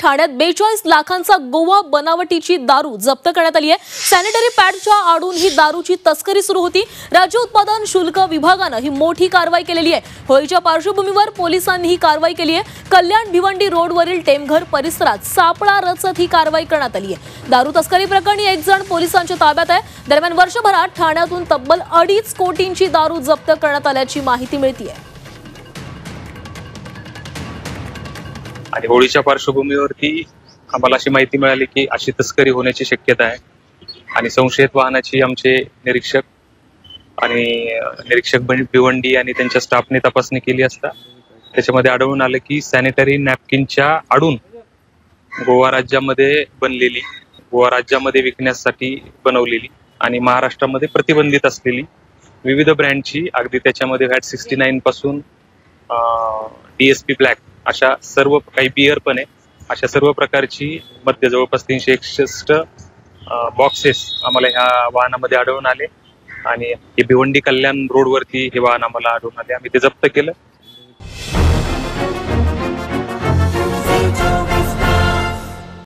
ठाण्यात 42 लाखांचा गोवा बनावटीची दारू जप्त करण्यात आली आहे। सॅनिटरी पॅडच्या आडून ही दारूची तस्करी सुरू होती। राज्य उत्पादन शुल्क विभागाने ही मोठी कारवाई केलेली आहे। होळीच्या पार्श्वभूमीवर पोलिसांनी ही कारवाई केली आहे। कल्याण भिवंडी रोडवरील टेमघर परिसरात सापळा रचत ही कारवाई करण्यात आली आहे। दारू तस्करी प्रकरणी एक जण पोलिसांच्या ताब्यात आहे। दरम्यान वर्षभरात ठाण्यातून तब्बल 2.5 कोटींची दारू जप्त करण्यात आल्याची माहिती मिळते आहे। आणि होळीच्या पार्श्वभूमीवरती आम्हाला अशी माहिती मिळाली की अशी तस्करी होण्याची शक्यता आहे आणि संशयित वाहनाची आमचे निरीक्षक भिवंडी आणि त्यांच्या स्टाफने तपासणी केली असता त्याच्यामध्ये आढळून आलं की सॅनिटरी नॅपकिनच्या आडून गोवा राज्यामध्ये विकण्यासाठी बनवलेली आणि महाराष्ट्रामध्ये प्रतिबंधित असलेली विविध ब्रँडची अगदी त्याच्यामध्ये व्हॅट 69 पासून DSP ब्लॅक अशा सर्व काही बियर पण आहे अशा सर्व प्रकारची मद्य जवळपास 361 बॉक्सेस आम्हाला ह्या वाहनामध्ये आढळून आले आणि हे भिवंडी कल्याण रोडवरती हे वाहन आम्हाला आढळून आले। आम्ही ते जप्त केलं